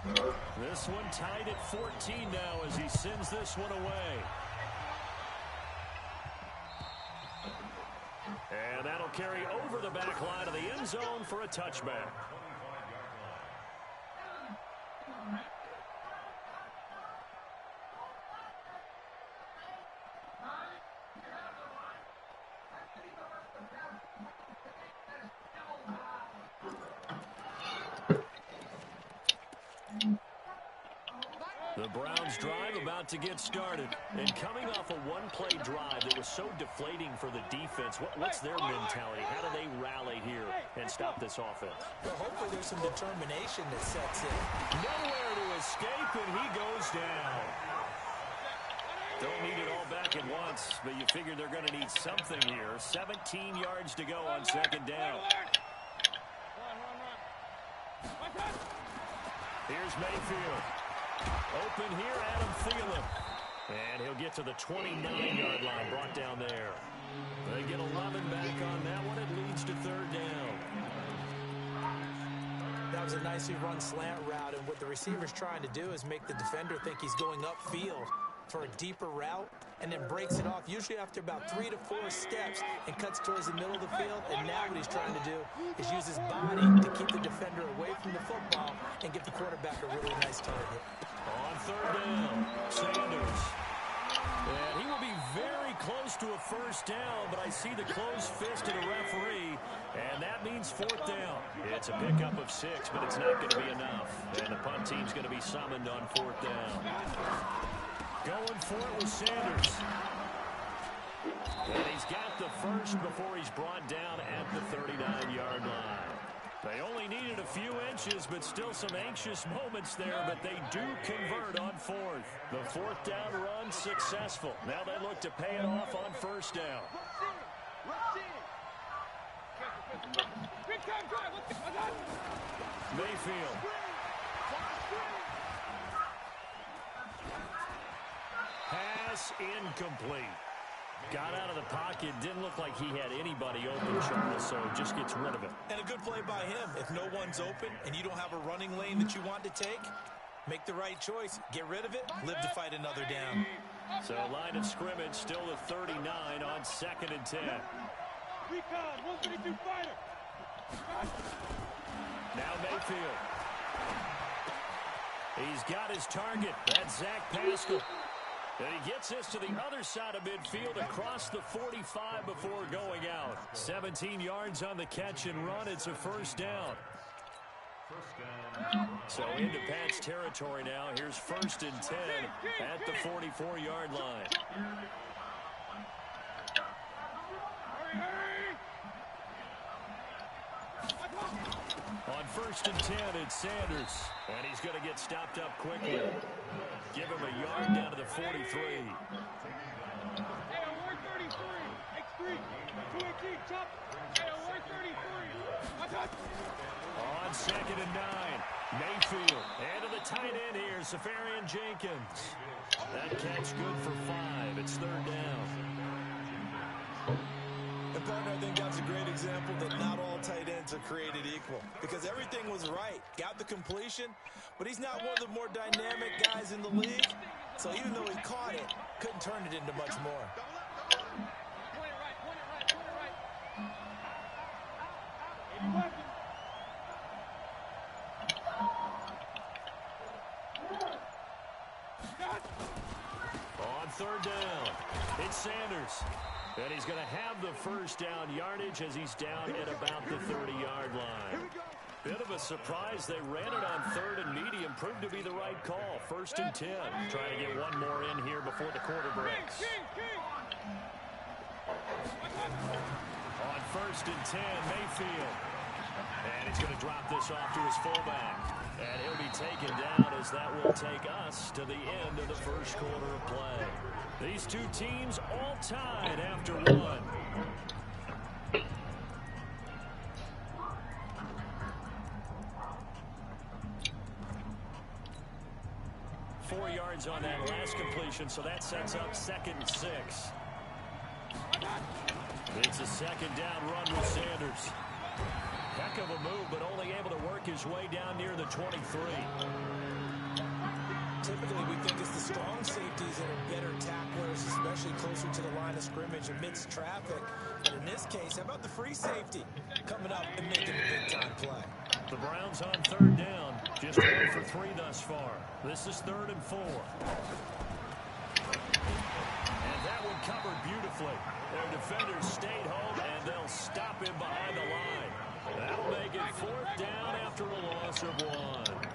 This one tied at 14 now as he sends this one away. And that'll carry over the back line of the end zone for a touchback. The Browns drive about to get started. And coming off a one-play drive that was so deflating for the defense, what's their mentality? How do they rally here and stop this offense? Well, hopefully there's some determination that sets in. Nowhere to escape, and he goes down. Don't need it all back at once, but you figure they're going to need something here. 17 yards to go on second down. Here's Mayfield. Open here, Adam Thielen. And he'll get to the 29-yard line, brought down there. They get 11 back on that one. It leads to third down. That was a nicely run slant route, and what the receiver's trying to do is make the defender think he's going upfield for a deeper route, and then breaks it off, usually after about 3 to 4 steps, and cuts towards the middle of the field. And now what he's trying to do is use his body to keep the defender away from the football and give the quarterback a really nice target. On third down, Sanders. And he will be very close to a first down, but I see the closed fist of the referee, and that means fourth down. It's a pickup of 6, but it's not going to be enough. And the punt team's going to be summoned on fourth down. Going for it with Sanders. And he's got the first before he's brought down at the 39-yard line. They only needed a few inches, but still some anxious moments there, but they do convert on fourth. The fourth down run successful. Now they look to pay it off on first down. Mayfield. Pass incomplete. Got out of the pocket. Didn't look like he had anybody open, Charles, so just gets rid of it. And a good play by him. If no one's open and you don't have a running lane that you want to take, make the right choice. Get rid of it. Live to fight another down. So line of scrimmage still the 39 on second and 10. Now Mayfield. He's got his target. That's Zach Pascal. And he gets this to the other side of midfield across the 45 before going out. 17 yards on the catch and run. It's a first down. So into Pat's territory now. Here's first and 10 at the 44-yard line. On first and 10, it's Sanders. And he's going to get stopped up quickly. Give him a yard down to the 43. On second and 9, Mayfield. And to the tight end here, Safarian Jenkins. That catch good for 5. It's third down. And partner, I think that's a great example that not all tight ends are created equal, because everything was right. Got the completion, but he's not one of the more dynamic guys in the league. So even though he caught it, couldn't turn it into much more. On third down, it's Sanders. And he's going to have the first down yardage as he's down at about the 30-yard line. Bit of a surprise. They ran it on third and medium. Proved to be the right call. First and 10. Trying to get one more in here before the quarter breaks. On first and 10, Mayfield. And he's going to drop this off to his fullback. And he'll be taken down as that will take us to the end of the first quarter of play. These two teams all tied after one. 4 yards on that last completion, so that sets up second and 6. It's a second down run with Sanders. Heck of a move, but only able to work his way down near the 23. typically we think it's the strong safeties that are better tacklers, especially closer to the line of scrimmage amidst traffic. But in this case, how about the free safety coming up and making the big-time play? The Browns on third down, just 1 for 3 thus far. This is 3rd and 4. And that one covered beautifully. Their defenders stayed home, and they'll stop him behind the line. That'll make it 4th down after a loss of 1.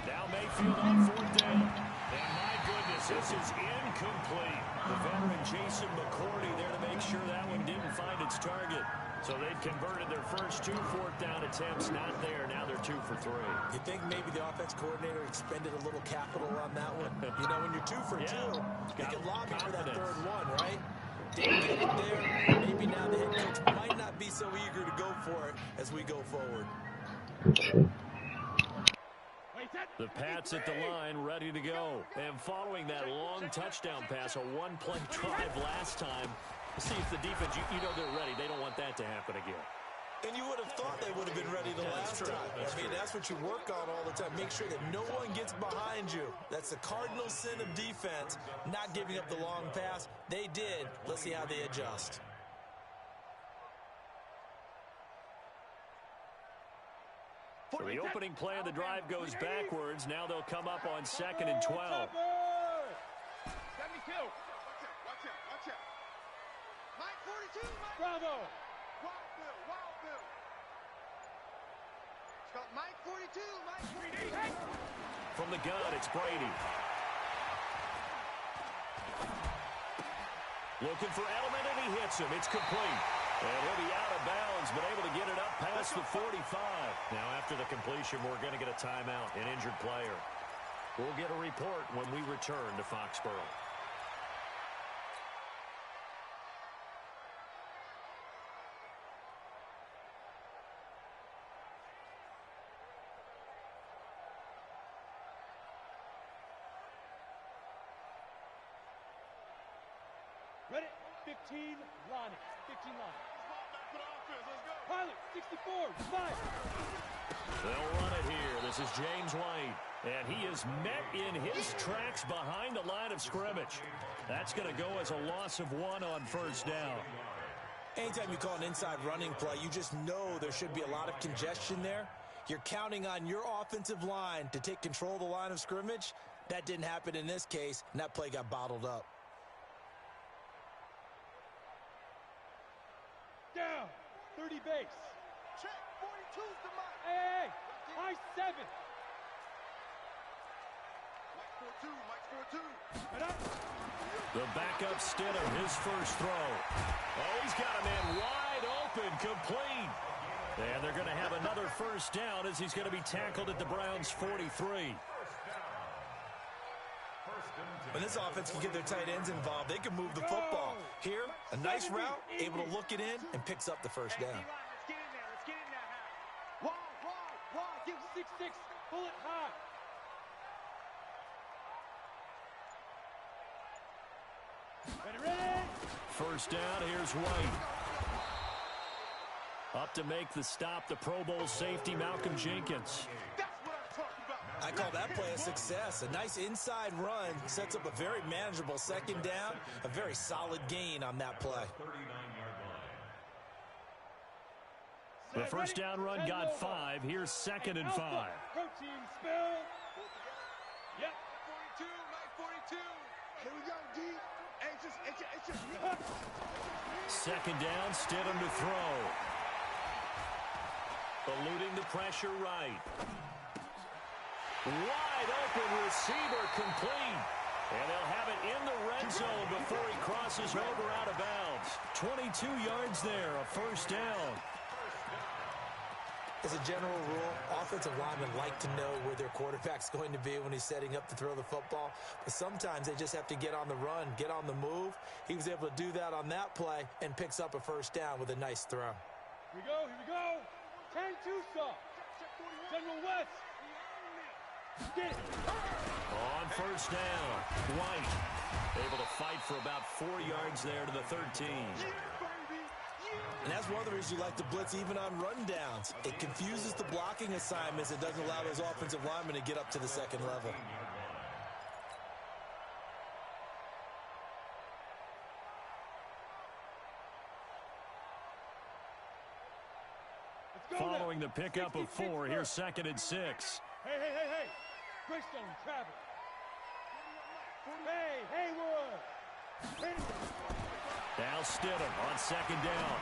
Now Mayfield on 4th down. And my goodness, this is incomplete. The veteran Jason McCourty there to make sure that one didn't find its target. So they'd converted their first 2 4th down attempts. Not there. Now they're 2 for 3. You think maybe the offense coordinator expended a little capital on that one? You know, when you're 2 for 2, you can lobby for that 3rd one, right? Didn't get it there. Maybe now the head coach might not be so eager to go for it as we go forward. The Pats at the line, ready to go. And following that long touchdown pass, a 1-play drive last time, see if the defense, you know they're ready. They don't want that to happen again. And you would have thought they would have been ready the last time. I mean, that's what you work on all the time. Make sure that no one gets behind you. That's the cardinal sin of defense, not giving up the long pass. They did. Let's see how they adjust. So the opening play of the drive goes backwards. Now they'll come up on 2nd and 12. Watch out. Mike 42, Mike. Bravo. Wild Bill. It's got Mike 42, Mike 42. From the gun, it's Brady. Looking for Edelman, and he hits him. It's complete. And he'll be out of bounds, but able to get it up past the 45. Now, after the completion, we're going to get a timeout, an injured player. We'll get a report when we return to Foxborough. Ready? 15, Lonnie. 15 Lonnie. Pilot, 64, 5. They'll run it here. This is James White. And he is met in his tracks behind the line of scrimmage. That's going to go as a loss of 1 on 1st down. Anytime you call an inside running play, you just know there should be a lot of congestion there. You're counting on your offensive line to take control of the line of scrimmage. That didn't happen in this case, and that play got bottled up. Down. 30 base. Check. 42's the Mike. Hey. High 7. Mike 42. Right up. The backup Stidham, his first throw. Oh, he's got a man wide open, complete. And they're going to have another 1st down as he's going to be tackled at the Browns' 43. When this offense can get their tight ends involved, they can move the football. Here, a nice route, able to look it in, and picks up the 1st down. Let's get in there. Wide. Give 6-6. Pull it high. Ready. 1st down, here's White. Up to make the stop, the Pro Bowl safety, Malcolm Jenkins. That's what I'm talking about. I call that play a success. A nice inside run sets up a very manageable 2nd down, a very solid gain on that play. The 1st down run got 5. Here's 2nd and 5. Protein spill. Yep. 42, Mike 42. Here we go, D. Hey, it's just. 2nd down, Stidham to throw. Eluding the pressure right. Wide open receiver complete. And they'll have it in the red zone before he crosses over out of bounds. 22 yards there, a 1st down. As a general rule, offensive linemen like to know where their quarterback's going to be when he's setting up to throw the football. But sometimes they just have to get on the run, get on the move. He was able to do that on that play and picks up a 1st down with a nice throw. Here we go. 10 Tucson. General West. Get it. On first down, White able to fight for about 4 yards there to the 13. And that's one of the reasons you like to blitz even on rundowns. It confuses the blocking assignments. It doesn't allow those offensive linemen to get up to the second level. Following the pickup of 4, here's 2nd and 6. Hey. Greystone, Travis. Hey, Haywood. Now Stidham on 2nd down.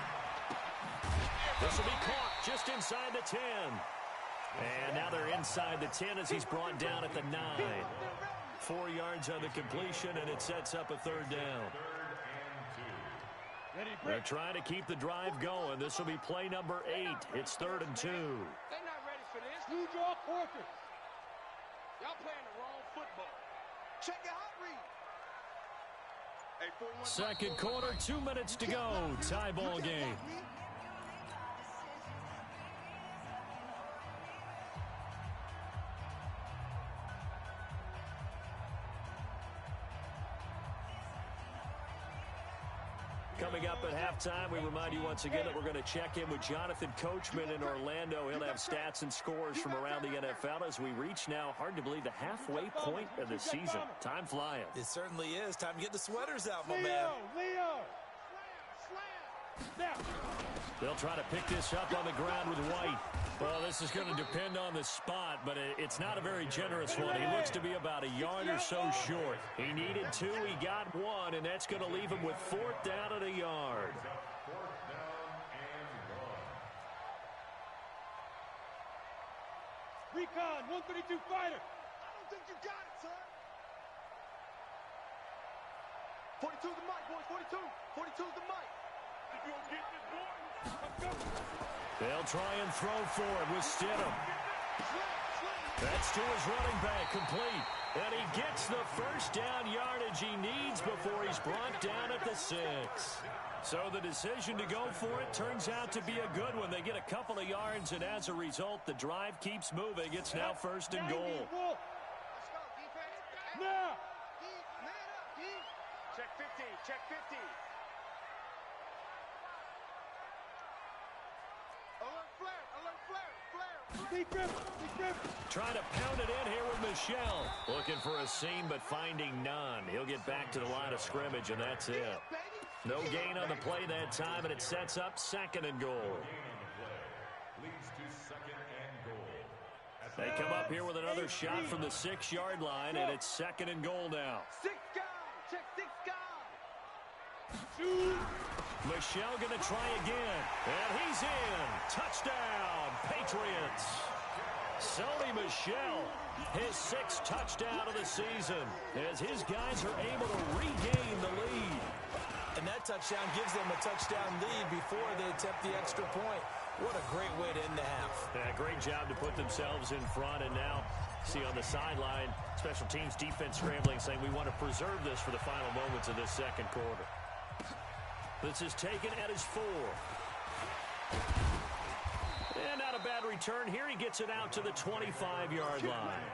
This will be caught just inside the 10. And now they're inside the 10 as he's brought down at the 9. 4 yards on the completion, and it sets up a 3rd down. They're trying to keep the drive going. This will be play number 8. It's 3rd and 2. They're not ready for this. You draw quarters. Y'all playing the wrong football. Check your hot read. Hey, 41, Second quarter, 2 minutes to go. Tie ball game. Coming up at halftime, we remind you once again that we're going to check in with Jonathan Coachman in Orlando. He'll have stats and scores from around the NFL as we reach now, hard to believe, the halfway point of the season. Time flying. It certainly is. Time to get the sweaters out, my man. Leo. Now. They'll try to pick this up on the ground with White. Well, this is going to depend on the spot, but it's not a very generous one. He looks to be about a yard or so short. He needed 2, he got 1, and that's going to leave him with 4th down and a yard. Recon, 132 fighter. I don't think you got it, son. 42 the mic, boys. 42. 42's the mic. If you don't get this, boy. Let's go. They'll try and throw for it with Stidham. That's to his running back, complete. And he gets the 1st down yardage he needs before he's brought down at the 6. So the decision to go for it turns out to be a good one. They get a couple of yards, and as a result, the drive keeps moving. It's now 1st and goal. Let's go, defense. Now. Man up, D. Check 15. Check 15. Alert flare. Alert flare. Flare. Trying to pound it in here with Michelle. Looking for a seam, but finding none. He'll get back to the line of scrimmage, and that's it. No gain on the play that time, and it sets up 2nd and goal. They come up here with another shot from the 6-yard line, and it's 2nd and goal now. 6 guys. Check 6 guys. Michelle going to try again, and he's in. Touchdown, Patriots. Sony Michel, his 6th touchdown of the season, as his guys are able to regain the lead. And that touchdown gives them a touchdown lead before they attempt the extra point. What a great way to end the half. Yeah, great job to put themselves in front, and now see on the sideline, special teams defense scrambling, saying we want to preserve this for the final moments of this 2nd quarter. This is taken at his 4. And not a bad return here. He gets it out to the 25-yard line.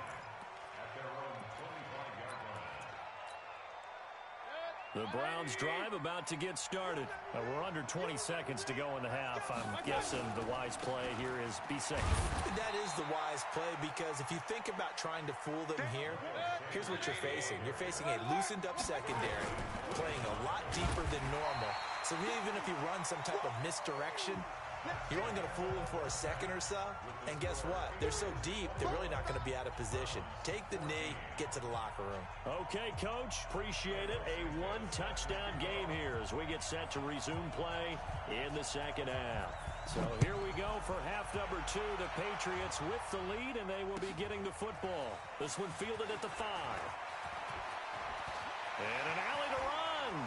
The Browns drive about to get started. We're under 20 seconds to go in the half. I'm guessing the wise play here is be safe. That is the wise play, because if you think about trying to fool them here, here's what you're facing. You're facing a loosened up secondary, playing a lot deeper than normal. So even if you run some type of misdirection, you're only going to fool them for a second or so. And guess what? They're so deep, they're really not going to be out of position. Take the knee, get to the locker room. Okay, Coach. Appreciate it. A 1-touchdown game here as we get set to resume play in the 2nd half. So here we go for half number 2. The Patriots with the lead, and they will be getting the football. This one fielded at the 5. And an alley to run.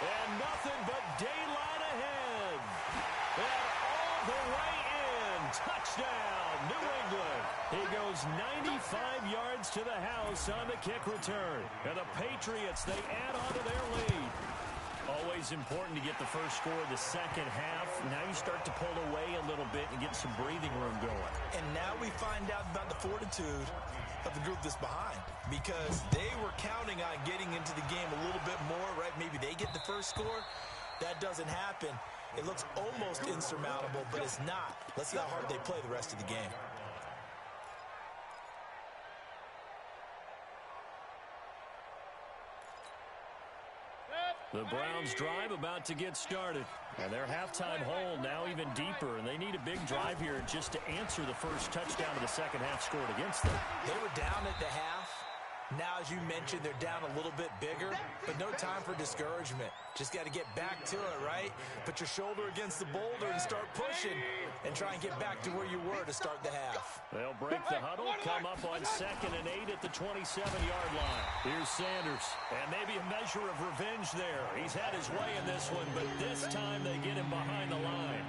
And nothing but daylight ahead. And all the way in. Touchdown, New England. He goes 95 yards to the house on the kick return. And the Patriots, they add on to their lead. Always important to get the first score of the second half. Now you start to pull away a little bit and get some breathing room going. And now we find out about the fortitude of the group that's behind, because they were counting on getting into the game a little bit more, right? Maybe they get the first score. That doesn't happen. It looks almost insurmountable, but it's not. Let's see how hard they play the rest of the game. The Browns drive about to get started. And their halftime hole now even deeper, and they need a big drive here just to answer the first touchdown of the second half scored against them. They were down at the half. Now, as you mentioned, they're down a little bit bigger, but no time for discouragement. Just got to get back to it, right? Put your shoulder against the boulder and start pushing and try and get back to where you were to start the half. They'll break the huddle, come up on 2nd and 8 at the 27-yard line. Here's Sanders, and maybe a measure of revenge there. He's had his way in this one, but this time they get him behind the line.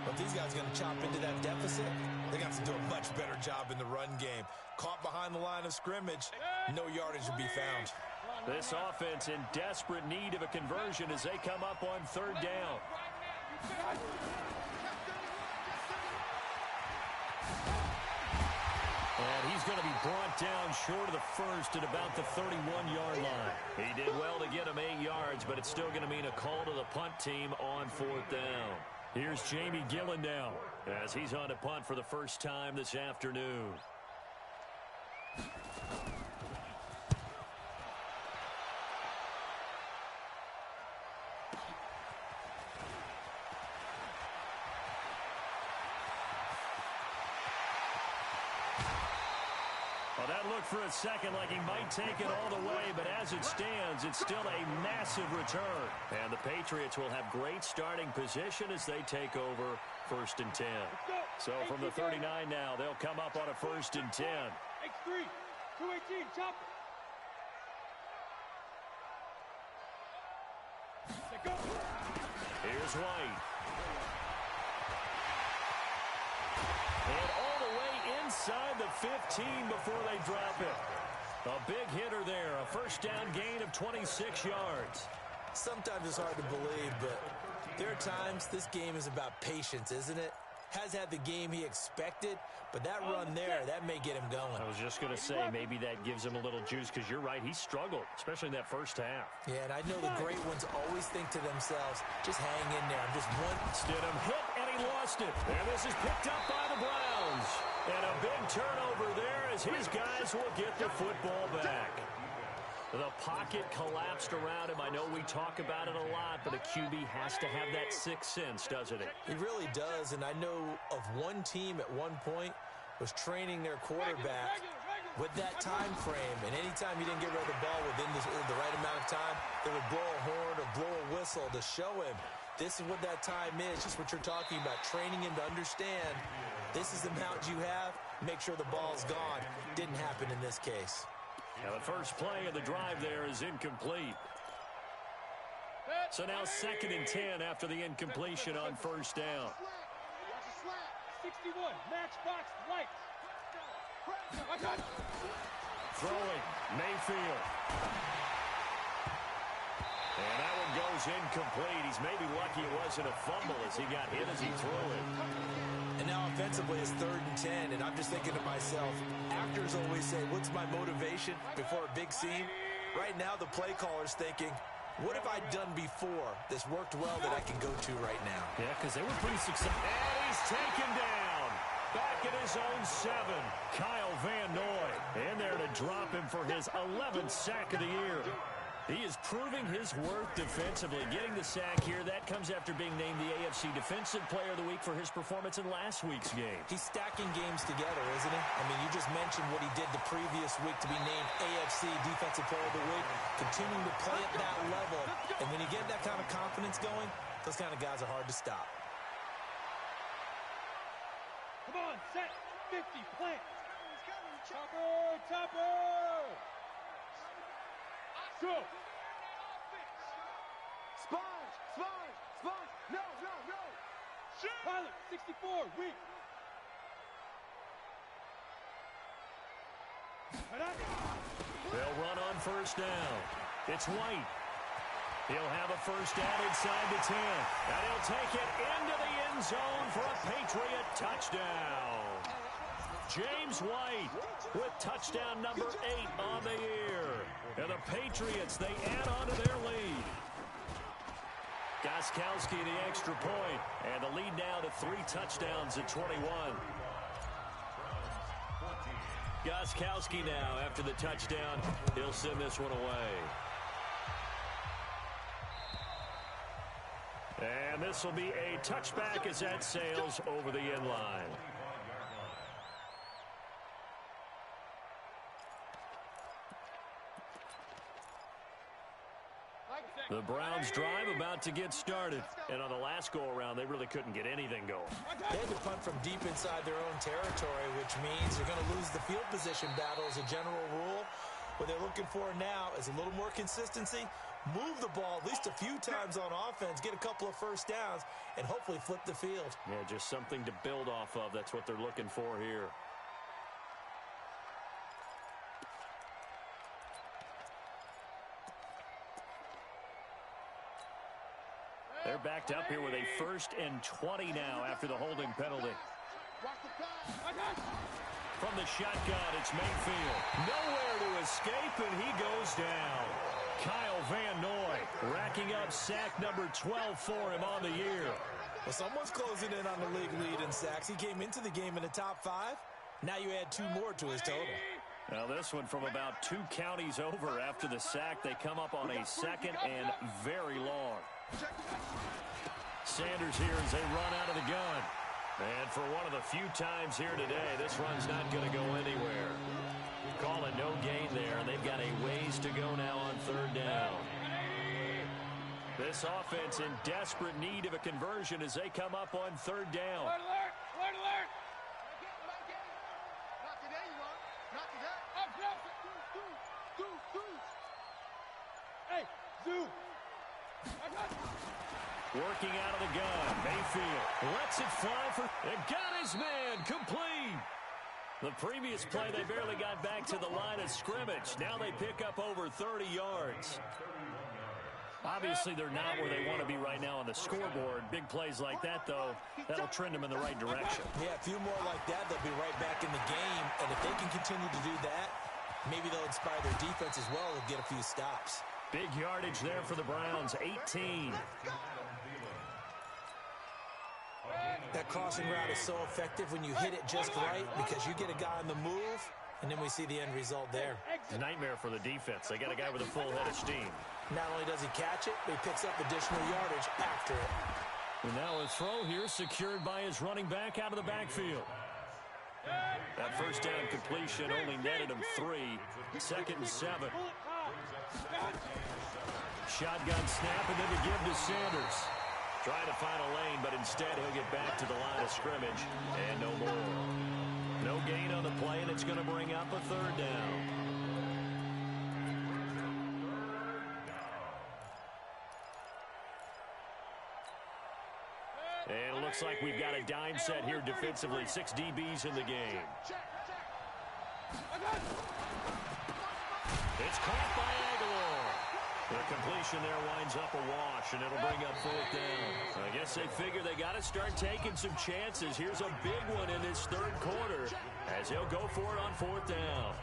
But these guys are going to chop into that deficit. They got to do a much better job in the run game. Caught behind the line of scrimmage, no yardage to be found. This offense in desperate need of a conversion as they come up on 3rd down. And he's going to be brought down short of the first at about the 31-yard line. He did well to get him 8 yards, but it's still going to mean a call to the punt team on 4th down. Here's Jamie Gillen now as he's on to punt for the first time this afternoon. Well, that looked for a second like he might take it all the way, but as it stands, it's still a massive return. And the Patriots will have great starting position as they take over 1st and 10. So from the 39 now, they'll come up on a 1st and 10. X3, 218, chop it. Go. Here's White. And all the way inside the 15 before they drop it. A big hitter there, a first down gain of 26 yards. Sometimes it's hard to believe, but there are times this game is about patience, isn't it? Has had the game he expected, but that run there, that may get him going. I was just going to say, maybe that gives him a little juice, because you're right, he struggled, especially in that first half. Yeah, and I know the great ones always think to themselves, just hang in there. I'm just one. Stidham hit, and he lost it. And this is picked up by the Browns. And a big turnover there as his guys will get the football back. The pocket collapsed around him. I know we talk about it a lot, but a QB has to have that sixth sense, doesn't it? He really does, and I know of one team at one point was training their quarterback with that time frame, and anytime he didn't get rid of the ball within the right amount of time, they would blow a horn or blow a whistle to show him this is what that time is, just what you're talking about, training him to understand this is the amount you have, make sure the ball's gone. Didn't happen in this case. Now the first play of the drive there is incomplete. So now 2nd and 10 after the incompletion on first down. 61, matchbox lights. Throwing, Mayfield. And that one goes incomplete. He's maybe lucky it wasn't a fumble as he got hit as he threw it. And now offensively it's 3rd and 10, and I'm just thinking to myself, actors always say, what's my motivation before a big scene? Right now the play caller's thinking, what have I done before that's worked well that I can go to right now? Yeah, because they were pretty successful. And he's taken down. Back at his own 7. Kyle Van Noy in there to drop him for his 11th sack of the year. He is proving his worth defensively. Getting the sack here, that comes after being named the AFC Defensive Player of the Week for his performance in last week's game. He's stacking games together, isn't he? I mean, you just mentioned what he did the previous week to be named AFC Defensive Player of the Week. Continuing to play at that level. And when you get that kind of confidence going, those kind of guys are hard to stop. Come on, set, 50, plant. Chopper, chopper. Go. Sponge, sponge, sponge. No, no, no. Shoot. Pilot, 64, weak. They'll run on first down. It's White. He'll have a first down inside the 10. And he'll take it into the end zone for a Patriot touchdown. James White with touchdown number 8 on the year. And the Patriots, they add on to their lead. Gostkowski the extra point. And the lead now to 3 touchdowns at 21. Gostkowski now after the touchdown. He'll send this one away. And this will be a touchback as that sails over the end line. The Browns drive about to get started. And on the last go-around, they really couldn't get anything going. They had to punt from deep inside their own territory, which means they're going to lose the field position battle as a general rule. What they're looking for now is a little more consistency, move the ball at least a few times on offense, get a couple of first downs, and hopefully flip the field. Yeah, just something to build off of. That's what they're looking for here. They're backed up here with a 1st and 20 now after the holding penalty. From the shotgun, it's Mayfield. Nowhere to escape, and he goes down. Kyle Van Noy racking up sack number 12 for him on the year. Well, someone's closing in on the league lead in sacks. He came into the game in the top 5. Now you add 2 more to his total. Now this one from about 2 counties over after the sack. They come up on a 2nd and very long. Sanders here as they run out of the gun. And for one of the few times here today, this run's not going to go anywhere. Call it no gain there, and they've got a ways to go now on 3rd down. This offense in desperate need of a conversion as they come up on 3rd down. Alert, alert, alert, alert. Not today, you are. Not today. Up, up. Hey, Zoo. Working out of the gun. Mayfield lets it fly for... And got his man complete. The previous play, they barely got back to the line of scrimmage. Now they pick up over 30 yards. Obviously, they're not where they want to be right now on the scoreboard. Big plays like that, though, that'll trend them in the right direction. Yeah, a few more like that, they'll be right back in the game. And if they can continue to do that, maybe they'll inspire their defense as well and get a few stops. Big yardage there for the Browns, 18. That crossing route is so effective when you hit it just right because you get a guy on the move, and then we see the end result there. It's a nightmare for the defense. They got a guy with a full head of steam. Not only does he catch it, but he picks up additional yardage after it. And now a throw here secured by his running back out of the backfield. That first down completion only netted him 3. 2nd and 7. Shotgun snap and then to give to Sanders. Trying to find a lane, but instead he'll get back to the line of scrimmage. And no more. No gain on the play, and it's going to bring up a 3rd down. And it looks like we've got a dime set here defensively. 6 DBs in the game. It's caught by Aguilar. The completion there winds up a wash, and it'll bring up 4th down. I guess they figure they got to start taking some chances. Here's a big one in this 3rd quarter as he'll go for it on 4th down.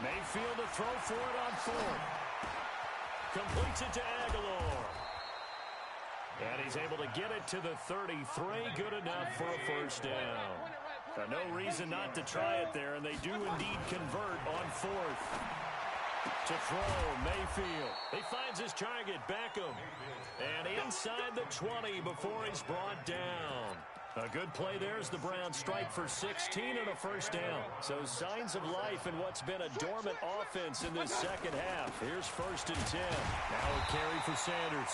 Mayfield to throw for it on 4th. Completes it to Aguilar. And he's able to get it to the 33. Good enough for a first down. No reason not to try it there, and they do indeed convert on 4th. To throw, Mayfield. He finds his target, Beckham. And inside the 20 before he's brought down. A good play there as the Browns strike for 16 and a first down. So signs of life in what's been a dormant offense in this second half. Here's 1st and 10. Now a carry for Sanders.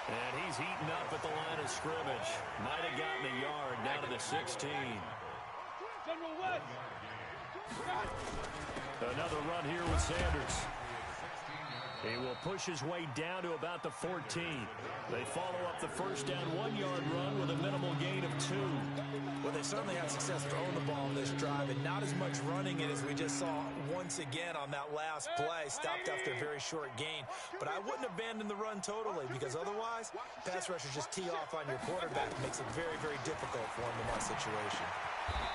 And he's heating up at the line of scrimmage. Might have gotten a yard down to the 16. Another run here with Sanders. He will push his way down to about the 14. They follow up the first down 1-yard run with a minimal gain of 2. Well, they certainly had success throwing the ball in this drive, and not as much running it as we just saw once again on that last play. Stopped after a very short gain. But I wouldn't abandon the run totally, because otherwise, pass rushers just tee off on your quarterback. It makes it very, very difficult for him in that situation.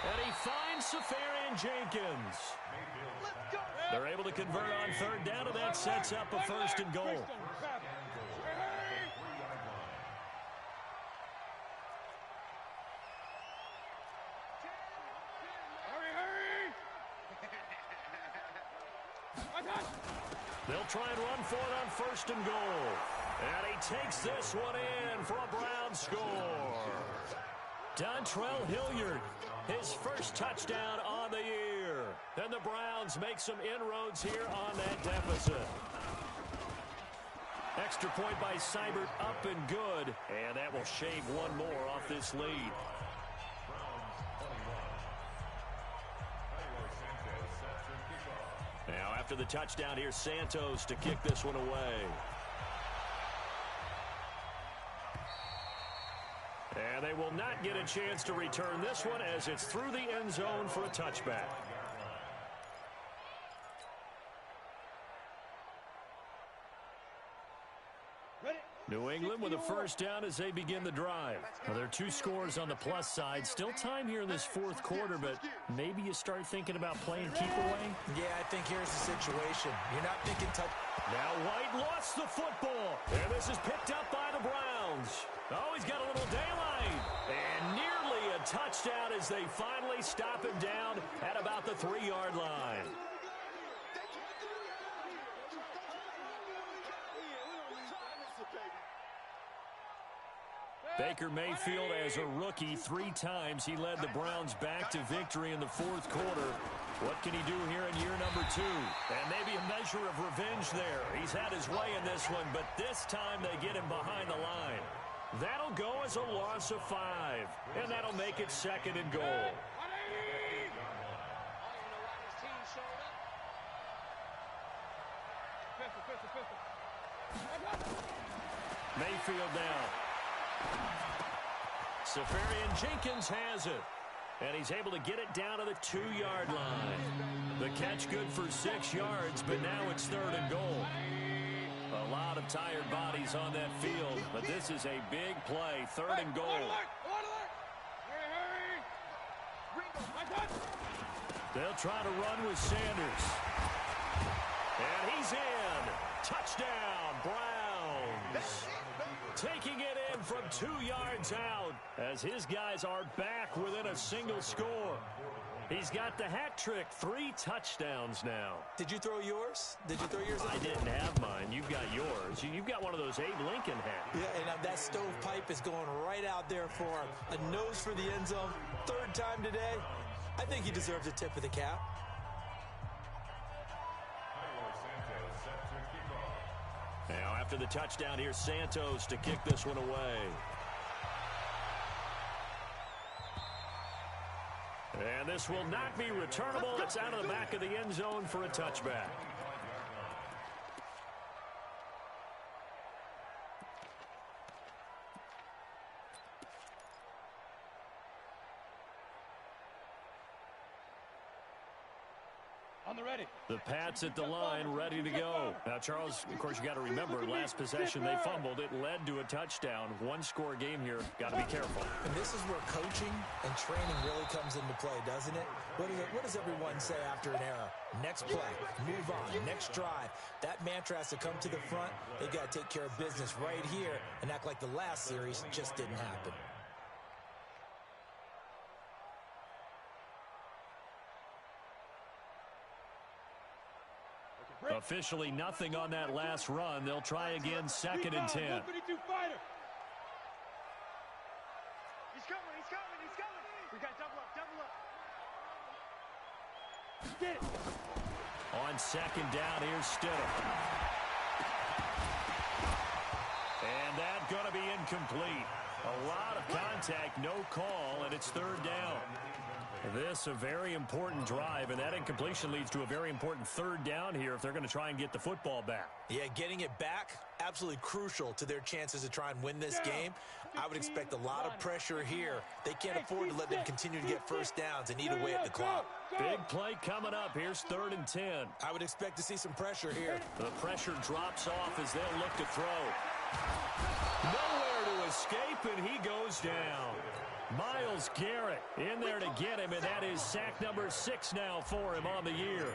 And he finds Safarian Jenkins. They're able to convert on 3rd down, and that sets up a 1st and goal. They'll try and run for it on 1st and goal. And he takes this one in for a Brown score. Dontrell Hilliard, his first touchdown on the year. And the Browns make some inroads here on that deficit. Extra point by Seibert, up and good. And that will shave one more off this lead. Now after the touchdown, here's Santos to kick this one away. And they will not get a chance to return this one as it's through the end zone for a touchback. New England with a first down as they begin the drive. Well, there are 2 scores on the plus side. Still time here in this 4th quarter, but maybe you start thinking about playing keep away? Yeah, I think here's the situation. You're not thinking touch. Now White lost the football. And this is picked up by the Browns. Oh, he's got a little daylight. And nearly a touchdown as they finally stop him down at about the 3-yard line. Baker Mayfield, as a rookie, 3 times he led the Browns back to victory in the 4th quarter. What can he do here in year number 2? And maybe a measure of revenge there. He's had his way in this one, but this time they get him behind the line. That'll go as a loss of 5, and that'll make it 2nd and goal. Mayfield down. Safarian Jenkins has it. And he's able to get it down to the 2-yard line. The catch good for 6 yards, but now it's 3rd and goal. A lot of tired bodies on that field, but this is a big play. 3rd and goal. They'll try to run with Sanders. And he's in. Touchdown, Browns. Taking it in from 2 yards out as his guys are back within a single score. He's got the hat trick, 3 touchdowns now. Did you throw yours? Did you throw yours? I didn't have mine. You've got yours. You've got one of those Abe Lincoln hats. Yeah, and that stovepipe is going right out there for a nose for the end zone. 3rd time today. I think he deserves a tip of the cap. Now, after the touchdown, here's Santos to kick this one away. And this will not be returnable. It's out of the back of the end zone for a touchback. On the ready. The Pats at the line, ready to go. Now, Charles, of course, you got to remember, last possession they fumbled. It led to a touchdown. 1-score game here. Got to be careful. And this is where coaching and training really comes into play, doesn't it? What does everyone say after an error? Next play, move on, next drive. That mantra has to come to the front. They got to take care of business right here and act like the last series just didn't happen. Officially nothing on that last run. They'll try again, 2nd and 10. coming, he's coming, he's coming. We got double up, double up. Get it. On second down, here's Stidham. And that's going to be incomplete. A lot of contact, no call, and it's third down. This a very important drive, and that incompletion leads to a very important third down here if they're going to try and get the football back. Yeah, getting it back, absolutely crucial to their chances to try and win this game. I would expect a lot of pressure here. They can't afford to let them continue to get first downs and eat away at the clock. Big play coming up. Here's 3rd and 10. I would expect to see some pressure here. The pressure drops off as they'll look to throw. Nowhere to escape, and he goes down. Myles Garrett in there to get him, and that is sack number 6 now for him on the year.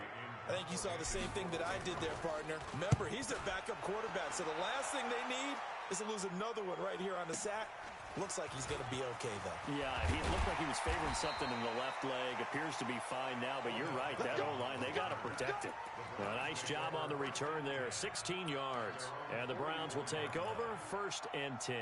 I think you saw the same thing that I did there, partner. Remember, he's their backup quarterback, so the last thing they need is to lose another one right here on the sack. Looks like he's going to be okay, though. Yeah, he looked like he was favoring something in the left leg. Appears to be fine now, but you're right. That O-line, they got to protect it. A nice job on the return there, 16 yards. And the Browns will take over, 1st and 10.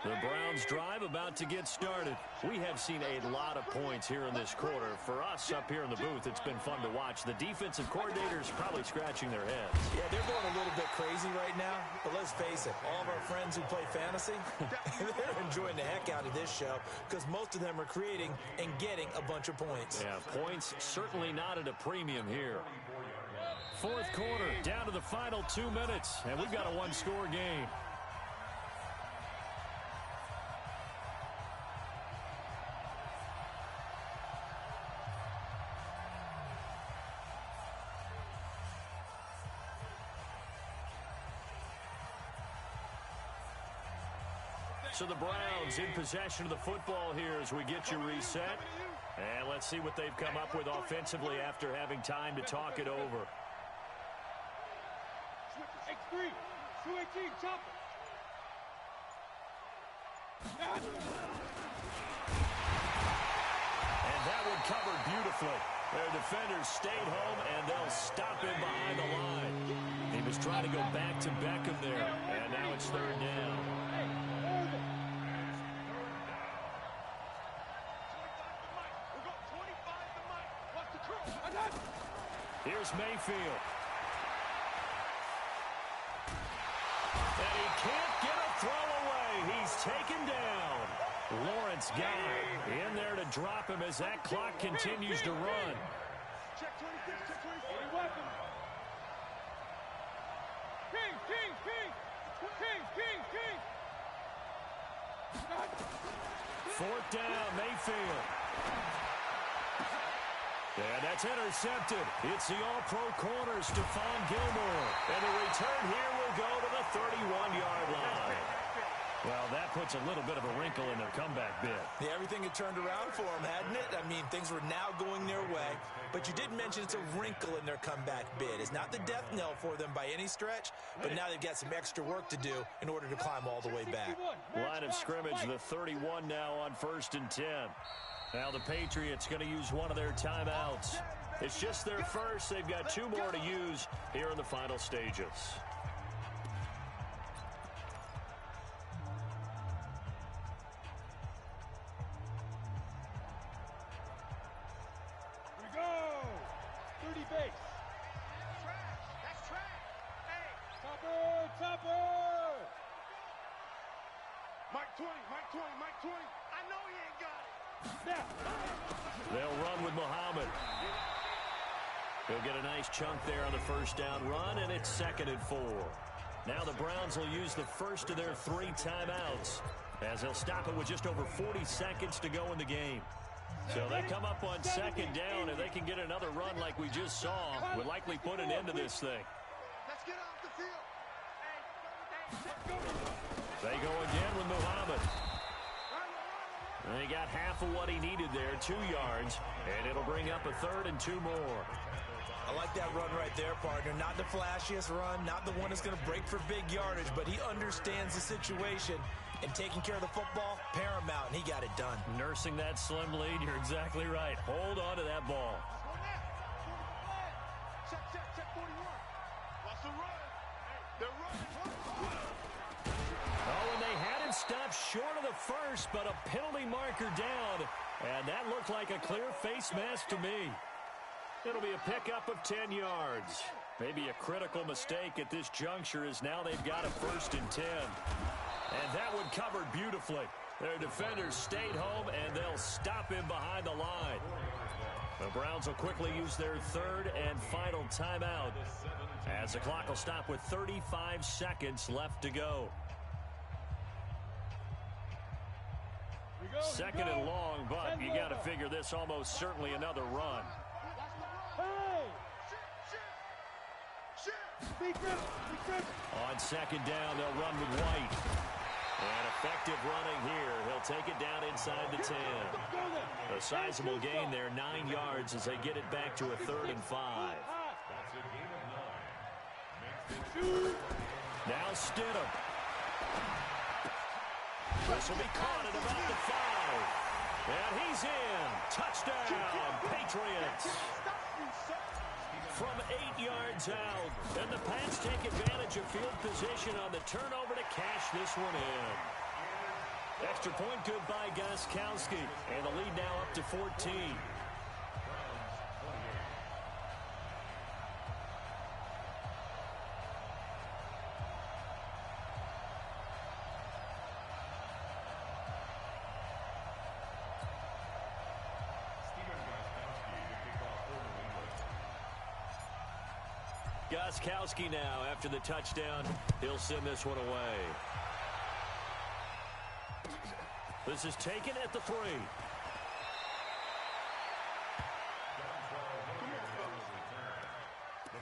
The Browns drive about to get started. We have seen a lot of points here in this quarter. For us up here in the booth, it's been fun to watch. The defensive coordinators probably scratching their heads. Yeah, they're going a little bit crazy right now. But let's face it, all of our friends who play fantasy, they're enjoying the heck out of this show because most of them are creating and getting a bunch of points. Yeah, points certainly not at a premium here. 4th quarter, down to the final 2 minutes, and we've got a one-score game. So the Browns in possession of the football here as we get you reset. And let's see what they've come up with offensively after having time to talk it over. X3, 218, chopper. And that one covered beautifully. Their defenders stayed home, and they'll stop him behind the line. He was trying to go back to Beckham there, and now it's 3rd down. Here's Mayfield. And he can't get a throw away. He's taken down. Lawrence got it. In there to drop him as that clock continues to run. Check 26, check 24. King. 4th down, Mayfield. And that's intercepted. It's the all-pro corner, Stephon Gilmore. And the return here will go to the 31-yard line. Well, that puts a little bit of a wrinkle in their comeback bid. Yeah, everything had turned around for them, hadn't it? I mean, things were now going their way. But you did mention it's a wrinkle in their comeback bid. It's not the death knell for them by any stretch, but now they've got some extra work to do in order to climb all the way back. Line of scrimmage, the 31 now on 1st and 10. Now the Patriots going to use one of their timeouts. It's just their first. They've got 2 more to use here in the final stages. Here we go. 30 base. That's trash. Hey. Topper. Mike 20. I know he ain't got it. They'll run with Muhammad. He'll get a nice chunk there on the 1st down run, and it's 2nd and 4. Now the Browns will use the first of their 3 timeouts as they'll stop it with just over 40 seconds to go in the game. So they come up on 2nd down, and they can get another run like we just saw, would likely put an end to this thing. Let's get off the field. They go again with Muhammad. And he got half of what he needed there, 2 yards, and it'll bring up a 3rd and 2 more. I like that run right there, partner. Not the flashiest run, not the one that's going to break for big yardage, but he understands the situation, and taking care of the football, paramount, and he got it done. Nursing that slim lead, you're exactly right. Hold on to that ball. Check 41. Watch the run. They're running. Oh, and they had him stopped short of the first, but a penalty marker down. And that looked like a clear face mask to me. It'll be a pickup of 10 yards. Maybe a critical mistake at this juncture as now they've got a 1st and 10. And that one covered beautifully. Their defenders stayed home, and they'll stop him behind the line. The Browns will quickly use their 3rd and final timeout as the clock will stop with 35 seconds left to go. 2nd and long, but you got to figure this almost certainly another run. On 2nd down, they'll run with White. And effective running here. He'll take it down inside the 10. A sizable gain there, 9 yards as they get it back to a 3rd and 5. Now Stidham. This will be caught at about the 5. And he's in. Touchdown, Patriots. From 8 yards out. And the Pats take advantage of field position on the turnover to cash this one in. Extra point good by Gostkowski. And the lead now up to 14. Gostkowski now after the touchdown. He'll send this one away. This is taken at the 3. The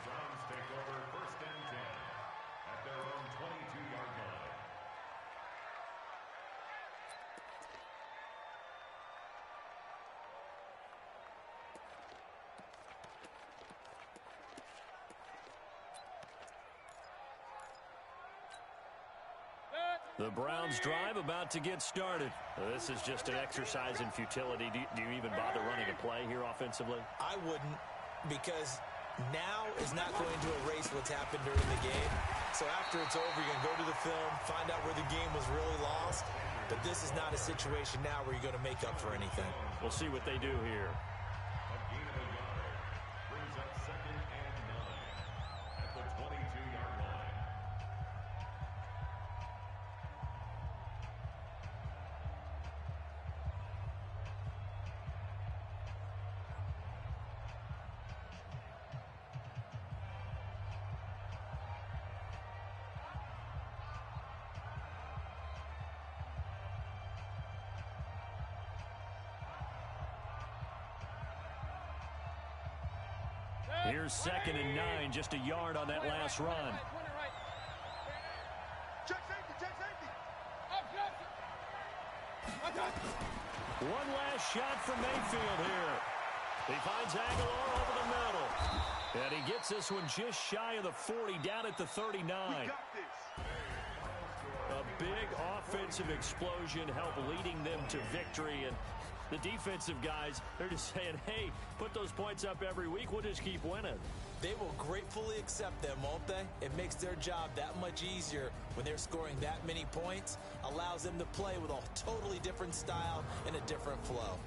Browns take over 1st and 10 at their own 22-yard line. The Browns drive about to get started. This is just an exercise in futility. Do you even bother running a play here offensively? I wouldn't, because now is not going to erase what's happened during the game. So after it's over, you're going to go to the film, find out where the game was really lost. But this is not a situation now where you're going to make up for anything. We'll see what they do here. A gain of a yard brings up 2nd and 9 at the 22-yard line. Here's 2nd and 9, just a yard on that last run. Check safety. One last shot from Mayfield here. He finds Aguilar over the middle. And he gets this one just shy of the 40, down at the 39. We got this. A big offensive explosion helped leading them to victory. And the defensive guys, they're just saying, hey, put those points up every week. We'll just keep winning. They will gratefully accept them, won't they? It makes their job that much easier when they're scoring that many points. Allows them to play with a totally different style and a different flow.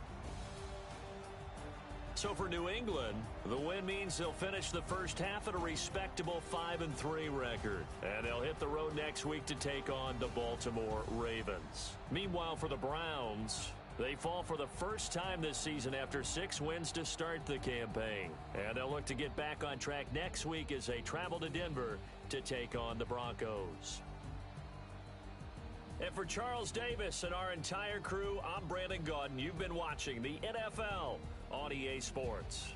So for New England, the win means they'll finish the first half at a respectable 5-3 record. And they'll hit the road next week to take on the Baltimore Ravens. Meanwhile, for the Browns, they fall for the first time this season after 6 wins to start the campaign. And they'll look to get back on track next week as they travel to Denver to take on the Broncos. And for Charles Davis and our entire crew, I'm Brandon Gaudin. You've been watching the NFL on EA Sports.